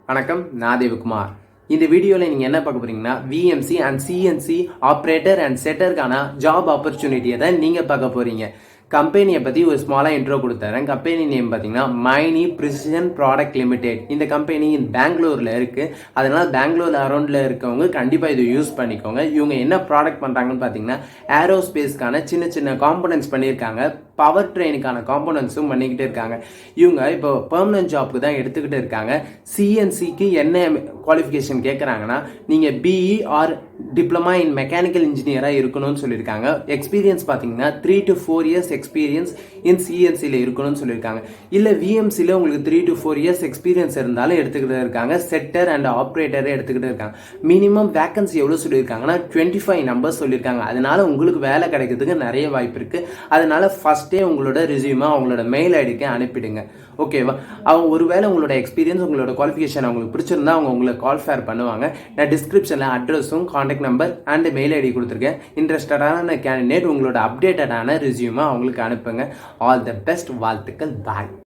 வணக்கம், நான் தேவகுமார். இந்த வீடியோவில் நீங்கள் என்ன பார்க்க போறீங்கன்னா VMC and CNC operator and செட்டருக்கான ஜாப் ஆப்பர்ச்சுனிட்டியை தான் நீங்கள் பார்க்க போகிறீங்க. கம்பெனியை பற்றி ஒரு ஸ்மாலாக இன்ட்ரோ கொடுத்துறேன். கம்பெனி நேம் பார்த்தீங்கன்னா மைனி ப்ரிசிஷன் ப்ராடக்ட் லிமிடெட். இந்த கம்பெனி பெங்களூரில் இருக்குது. அதனால் பெங்களூர் அரௌண்டில் இருக்கவங்க கண்டிப்பாக இதை யூஸ் பண்ணிக்கோங்க. இவங்க என்ன ப்ராடக்ட் பண்ணுறாங்கன்னு பார்த்தீங்கன்னா ஏரோஸ்பேஸ்க்கான சின்ன சின்ன காம்பனன்ட்ஸ் பண்ணியிருக்காங்க. பவர் ட்ரெயினுக்கான காம்பனன்ட்ஸும் பண்ணிக்கிட்டு இருக்காங்க. இவங்க இப்போ பெர்மனன்ட் ஜாப்க்கு தான் எடுத்துக்கிட்டு இருக்காங்க. சிஎன்சிக்கு என்ன குவாலிஃபிகேஷன் கேட்குறாங்கன்னா நீங்கள் BE or diploma in mechanical இன்ஜினியராக இருக்கணும்னு சொல்லியிருக்காங்க. எக்ஸ்பீரியன்ஸ் பார்த்தீங்கன்னா 3 to 4 years எக்ஸ்பீரியன்ஸ் இன் சிஎன்சியில் இருக்கணும்னு சொல்லியிருக்காங்க. இல்லை விஎம்சியில் உங்களுக்கு 3 to 4 years எக்ஸ்பீரியன்ஸ் இருந்தாலும் எடுத்துக்கிட்டு இருக்காங்க. செட்டர் அண்ட் ஆப்ரேட்டரை எடுத்துக்கிட்டு இருக்காங்க. மினிமம் வேக்கன்சி எவ்வளோ சொல்லியிருக்காங்கன்னா 25 நம்பர்ஸ் சொல்லியிருக்காங்க. அதனால உங்களுக்கு வேலை கிடைக்கிறதுக்கு நிறைய வாய்ப்பு இருக்குது. அதனால ஃபஸ்ட்டே உங்களோட ரெஸ்யூமை அவங்களோட மெயில் ஐடிக்கு அனுப்பிடுங்க. ஓகேவா? அவங்க ஒருவேளை உங்களோட எக்ஸ்பீரியன்ஸ் உங்களோட குவாலிஃபிகேஷன் அவங்களுக்கு பிடிச்சிருந்தா அவங்க உங்களுக்கு கால் ஃபேர் பண்ணுவாங்க. நான் டிஸ்கிரிப்ஷனில் அட்ரஸும் contact number and mail ID கொடுத்துருக்கேன். இன்ட்ரெஸ்டடான கேண்டிடேட் உங்களோட அப்டேட்டடான ரெஸ்யூமை அவங்களுக்கு அனுப்புங்க. All the best. வாழ்த்துக்கள். பாய்.